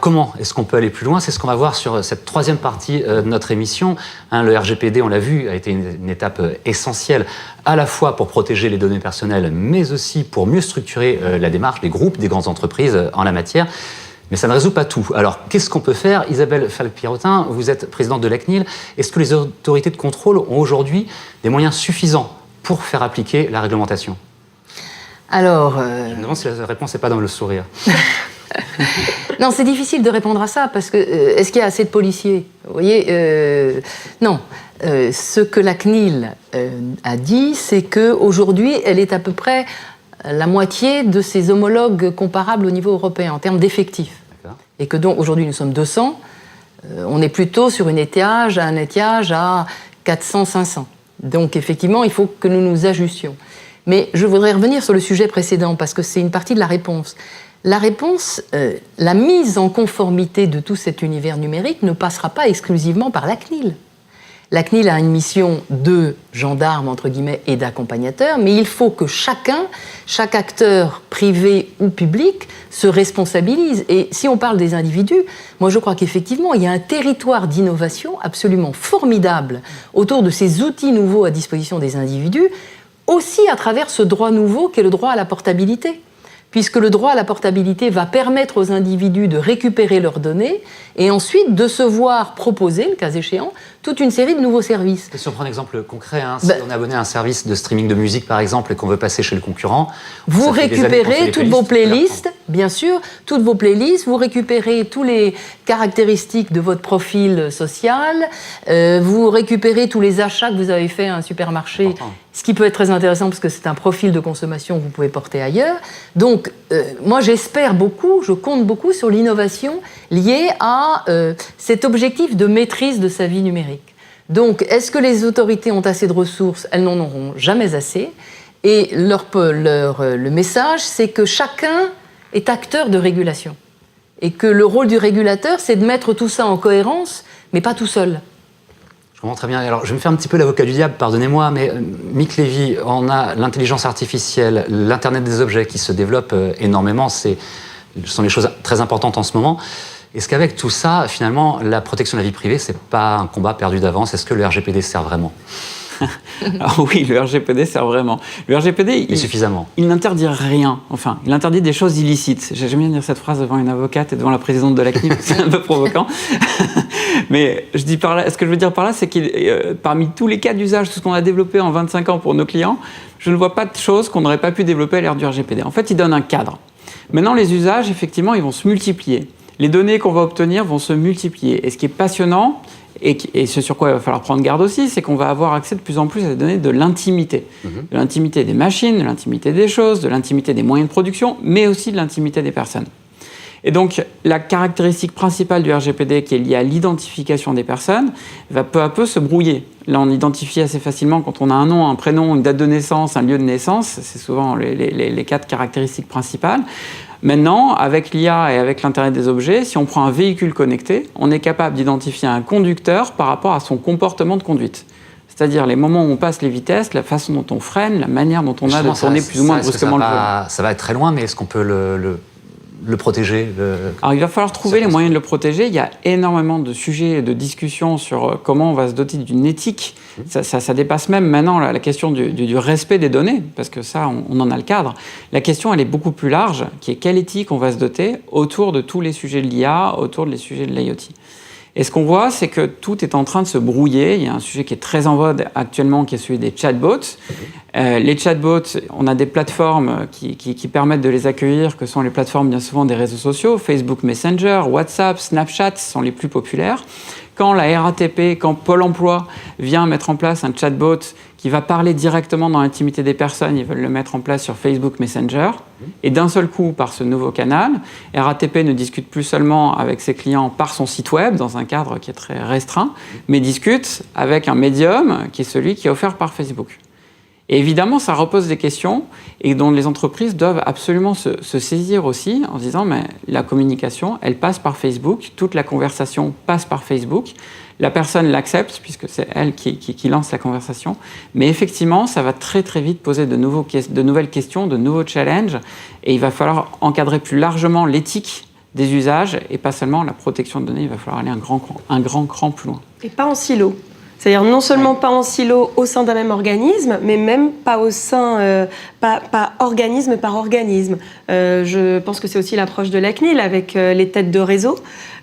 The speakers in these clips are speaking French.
comment est-ce qu'on peut aller plus loin? C'est ce qu'on va voir sur cette troisième partie de notre émission. Le RGPD, on l'a vu, a été une étape essentielle à la fois pour protéger les données personnelles, mais aussi pour mieux structurer la démarche des groupes, des grandes entreprises en la matière. Mais ça ne résout pas tout. Alors, qu'est-ce qu'on peut faire? Isabelle Falk-Pierrotin, vous êtes présidente de la CNIL. Est-ce que les autorités de contrôle ont aujourd'hui des moyens suffisants pour faire appliquer la réglementation? Alors... Je me demande si la réponse n'est pas dans le sourire. Non, c'est difficile de répondre à ça, parce que est-ce qu'il y a assez de policiers? Vous voyez, non. Ce que la CNIL a dit, c'est qu'aujourd'hui, elle est à peu près la moitié de ses homologues comparables au niveau européen, en termes d'effectifs. Et que donc, aujourd'hui, nous sommes 200. On est plutôt sur un étiage à 400-500. Donc, effectivement, il faut que nous nous ajustions. Mais je voudrais revenir sur le sujet précédent, parce que c'est une partie de la réponse. La réponse, la mise en conformité de tout cet univers numérique ne passera pas exclusivement par la CNIL. La CNIL a une mission de gendarme, entre guillemets, et d'accompagnateur, mais il faut que chaque acteur privé ou public se responsabilise. Et si on parle des individus, moi je crois qu'effectivement, il y a un territoire d'innovation absolument formidable autour de ces outils nouveaux à disposition des individus, aussi à travers ce droit nouveau qu'est le droit à la portabilité. Puisque le droit à la portabilité va permettre aux individus de récupérer leurs données et ensuite de se voir proposer, le cas échéant, toute une série de nouveaux services. Et si on prend un exemple concret, si on est abonné à un service de streaming de musique par exemple et qu'on veut passer chez le concurrent, vous récupérez toutes vos playlists, bien sûr, toutes vos playlists, vous récupérez toutes les caractéristiques de votre profil social, vous récupérez tous les achats que vous avez faits à un supermarché, ce qui peut être très intéressant parce que c'est un profil de consommation que vous pouvez porter ailleurs. Donc, moi j'espère beaucoup, je compte beaucoup sur l'innovation liée à cet objectif de maîtrise de sa vie numérique. Donc, est-ce que les autorités ont assez de ressources? Elles n'en auront jamais assez. Et le message, c'est que chacun est acteur de régulation. Et que le rôle du régulateur, c'est de mettre tout ça en cohérence, mais pas tout seul. Je comprends très bien. Alors, je vais me faire un petit peu l'avocat du diable, pardonnez-moi, mais Mick Lévy, on a l'intelligence artificielle, l'Internet des objets qui se développe énormément. Ce sont des choses très importantes en ce moment. Est-ce qu'avec tout ça, finalement, la protection de la vie privée, c'est pas un combat perdu d'avance? Est-ce que le RGPD sert vraiment? Alors oui, le RGPD sert vraiment. Le RGPD, suffisamment. Il n'interdit rien. Enfin, il interdit des choses illicites. J'aime bien dire cette phrase devant une avocate et devant la présidente de la CNIL, c'est un peu provoquant. Mais ce que je veux dire par là, c'est que parmi tous les cas d'usage, tout ce qu'on a développé en 25 ans pour nos clients, je ne vois pas de choses qu'on n'aurait pas pu développer à l'ère du RGPD. En fait, il donne un cadre. Maintenant, les usages, effectivement, ils vont se multiplier. Les données qu'on va obtenir vont se multiplier. Et ce qui est passionnant, et ce sur quoi il va falloir prendre garde aussi, c'est qu'on va avoir accès de plus en plus à des données de l'intimité. De l'intimité des machines, de l'intimité des choses, de l'intimité des moyens de production, mais aussi de l'intimité des personnes. Et donc, la caractéristique principale du RGPD, qui est liée à l'identification des personnes, va peu à peu se brouiller. Là, on identifie assez facilement quand on a un nom, un prénom, une date de naissance, un lieu de naissance. C'est souvent les quatre caractéristiques principales. Maintenant, avec l'IA et avec l'Internet des objets, si on prend un véhicule connecté, on est capable d'identifier un conducteur par rapport à son comportement de conduite. C'est-à-dire les moments où on passe les vitesses, la façon dont on freine, la manière dont on a de tourner plus ou moins brusquement le volant. Ça va être très loin, mais est-ce qu'on peut le protéger? Alors il va falloir trouver les moyens de le protéger. Il y a énormément de sujets et de discussions sur comment on va se doter d'une éthique. Ça dépasse même maintenant la question du respect des données, parce que ça, on en a le cadre. La question, elle est beaucoup plus large, qui est quelle éthique on va se doter autour de tous les sujets de l'IA, autour des sujets de l'IoT. Et ce qu'on voit, c'est que tout est en train de se brouiller. Il y a un sujet qui est très en vogue actuellement, qui est celui des chatbots. Les chatbots, on a des plateformes qui permettent de les accueillir, que sont les plateformes bien souvent des réseaux sociaux. Facebook Messenger, WhatsApp, Snapchat sont les plus populaires. Quand la RATP, quand Pôle emploi vient mettre en place un chatbot qui va parler directement dans l'intimité des personnes, ils veulent le mettre en place sur Facebook Messenger. Et d'un seul coup, par ce nouveau canal, RATP ne discute plus seulement avec ses clients par son site web, dans un cadre qui est très restreint, mais discute avec un médium qui est celui qui est offert par Facebook. Et évidemment, ça repose des questions et dont les entreprises doivent absolument se saisir aussi en se disant mais la communication, elle passe par Facebook, toute la conversation passe par Facebook, la personne l'accepte puisque c'est elle qui lance la conversation, mais effectivement, ça va très très vite poser de nouvelles questions, de nouveaux challenges et il va falloir encadrer plus largement l'éthique des usages et pas seulement la protection de données. Il va falloir aller un grand cran plus loin. Et pas en silo. C'est-à-dire non seulement pas en silo au sein d'un même organisme, mais même pas au sein, pas organisme par organisme. Je pense que c'est aussi l'approche de la CNIL avec les têtes de réseau,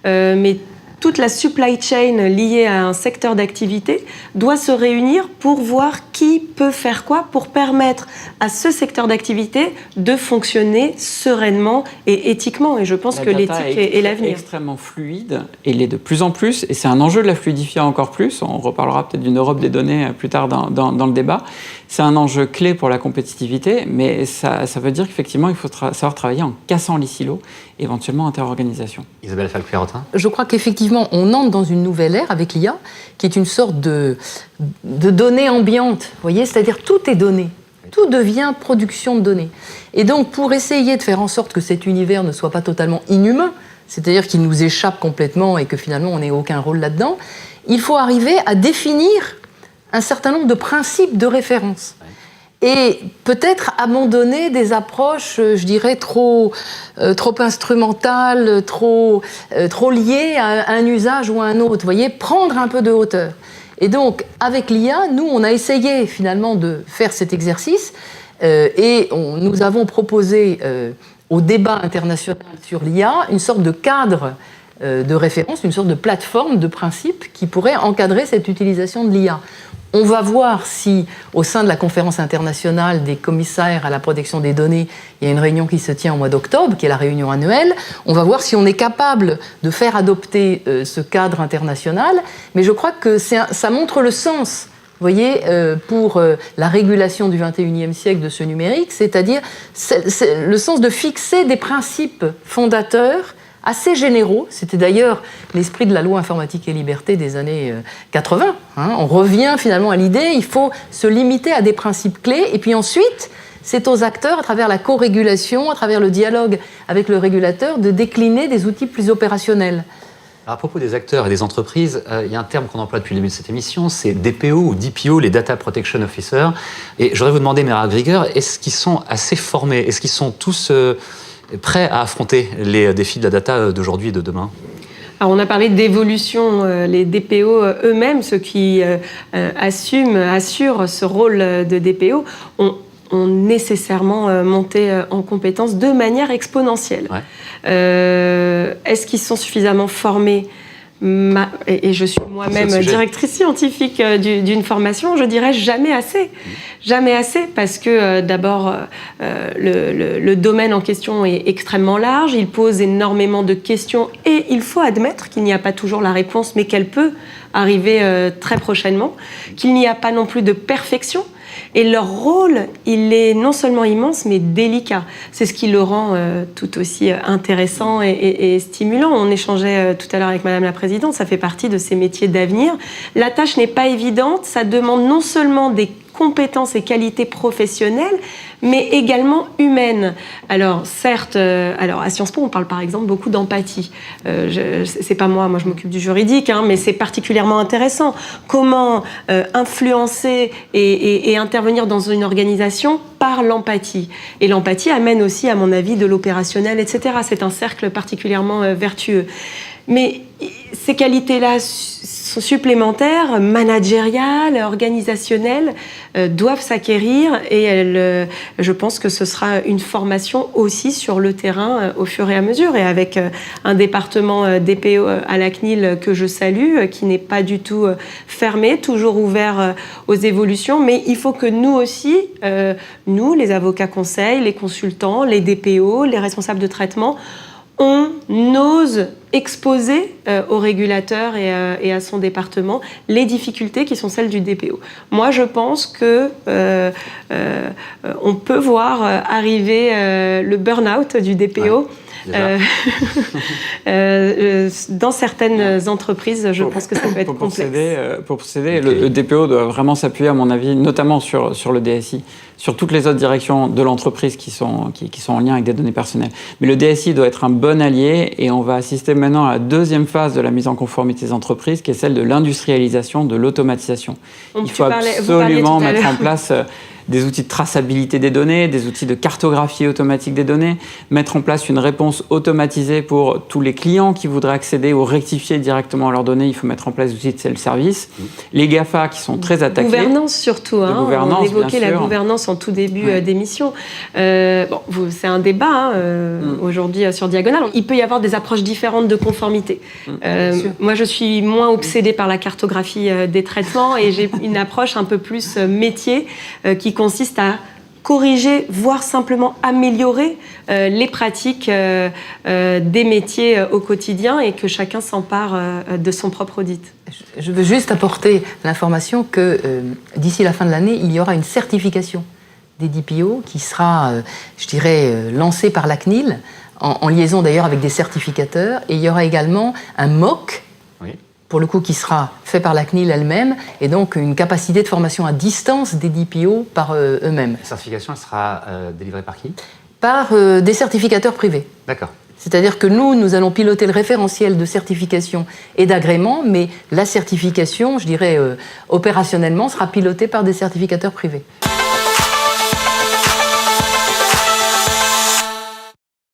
mais toute la supply chain liée à un secteur d'activité doit se réunir pour voir qui peut faire quoi pour permettre à ce secteur d'activité de fonctionner sereinement et éthiquement. Et je pense que l'éthique est l'avenir. C'est extrêmement fluide et l'est de plus en plus. Et c'est un enjeu de la fluidifier encore plus. On reparlera peut-être d'une Europe des données plus tard dans le débat. C'est un enjeu clé pour la compétitivité, mais ça veut dire qu'effectivement, il faut savoir travailler en cassant les silos, éventuellement interorganisation. Isabelle Falque-Pierrotin. Je crois qu'effectivement, on entre dans une nouvelle ère avec l'IA, qui est une sorte de données ambiantes. Vous voyez, c'est-à-dire tout est donné. Tout devient production de données. Et donc, pour essayer de faire en sorte que cet univers ne soit pas totalement inhumain, c'est-à-dire qu'il nous échappe complètement et que finalement on n'ait aucun rôle là-dedans, il faut arriver à définir un certain nombre de principes de référence. Et peut-être abandonner des approches, je dirais, trop instrumentales, trop liées à un usage ou à un autre. Vous voyez, prendre un peu de hauteur. Et donc, avec l'IA, nous, on a essayé finalement de faire cet exercice nous avons proposé au débat international sur l'IA une sorte de cadre de référence, une sorte de plateforme de principes qui pourrait encadrer cette utilisation de l'IA. On va voir si, au sein de la conférence internationale des commissaires à la protection des données, il y a une réunion qui se tient au mois d'octobre, qui est la réunion annuelle. On va voir si on est capable de faire adopter ce cadre international. Mais je crois que ça montre le sens, vous voyez, pour la régulation du XXIe siècle de ce numérique, c'est-à-dire le sens de fixer des principes fondateurs assez généraux. C'était d'ailleurs l'esprit de la loi informatique et liberté des années 80. On revient finalement à l'idée, il faut se limiter à des principes clés, et puis ensuite, c'est aux acteurs, à travers la co-régulation, à travers le dialogue avec le régulateur, de décliner des outils plus opérationnels. Alors, à propos des acteurs et des entreprises, il y a un terme qu'on emploie depuis le début de cette émission, c'est DPO ou DPO, les Data Protection Officers. Et je voudrais vous demander, Meera Grieger, est-ce qu'ils sont assez formés? Est-ce qu'ils sont tous prêts à affronter les défis de la data d'aujourd'hui et de demain? Alors on a parlé d'évolution, les DPO eux-mêmes, ceux qui assurent ce rôle de DPO, ont nécessairement monté en compétences de manière exponentielle. Ouais. Est-ce qu'ils sont suffisamment formés? Et je suis moi-même directrice scientifique d'une formation, je dirais jamais assez. Jamais assez, parce que d'abord, le domaine en question est extrêmement large, il pose énormément de questions et il faut admettre qu'il n'y a pas toujours la réponse, mais qu'elle peut arriver très prochainement, qu'il n'y a pas non plus de perfection. Et leur rôle, il est non seulement immense, mais délicat. C'est ce qui le rend tout aussi intéressant et stimulant. On échangeait tout à l'heure avec Madame la Présidente, ça fait partie de ces métiers d'avenir. La tâche n'est pas évidente, ça demande non seulement des compétences et qualités professionnelles, mais également humaines. Alors, certes, à Sciences Po, on parle par exemple beaucoup d'empathie. C'est pas moi je m'occupe du juridique, mais c'est particulièrement intéressant. Comment influencer et intervenir dans une organisation par l'empathie. Et l'empathie amène aussi, à mon avis, de l'opérationnel, etc. C'est un cercle particulièrement vertueux. Mais ces qualités-là sont supplémentaires, managériales, organisationnelles, doivent s'acquérir et je pense que ce sera une formation aussi sur le terrain au fur et à mesure. Et avec un département DPO à la CNIL que je salue, qui n'est pas du tout fermé, toujours ouvert aux évolutions, mais il faut que nous aussi, nous, les avocats conseils, les consultants, les DPO, les responsables de traitement, on ose exposer au régulateur et à son département les difficultés qui sont celles du DPO. Moi, je pense que on peut voir arriver le burn-out du DPO. Dans certaines entreprises, je pense que ça peut être complexe. Pour procéder, le DPO doit vraiment s'appuyer, à mon avis, notamment sur le DSI, sur toutes les autres directions de l'entreprise qui sont en lien avec des données personnelles. Mais le DSI doit être un bon allié et on va assister maintenant à la deuxième phase de la mise en conformité des entreprises, qui est celle de l'industrialisation, de l'automatisation. Il faut absolument mettre en place des outils de traçabilité des données, des outils de cartographie automatique des données, mettre en place une réponse automatisée pour tous les clients qui voudraient accéder ou rectifier directement leurs données. Il faut mettre en place des outils de self-service. Les GAFA qui sont très attaqués. Gouvernance surtout. On évoquait la gouvernance en tout début d'émission. C'est un débat aujourd'hui sur Diagonale. Il peut y avoir des approches différentes de conformité. Moi, je suis moins obsédée par la cartographie des traitements et j'ai une approche un peu plus métier qui consiste à corriger, voire simplement améliorer les pratiques des métiers au quotidien et que chacun s'empare de son propre audit. Je veux juste apporter l'information que d'ici la fin de l'année, il y aura une certification des DPO qui sera, lancée par la CNIL, en liaison d'ailleurs avec des certificateurs. Et il y aura également un MOOC, pour le coup, qui sera fait par la CNIL elle-même, et donc une capacité de formation à distance des DPO par eux-mêmes. La certification, elle sera délivrée par qui ? Par des certificateurs privés. D'accord. C'est-à-dire que nous allons piloter le référentiel de certification et d'agrément, mais la certification, opérationnellement, sera pilotée par des certificateurs privés.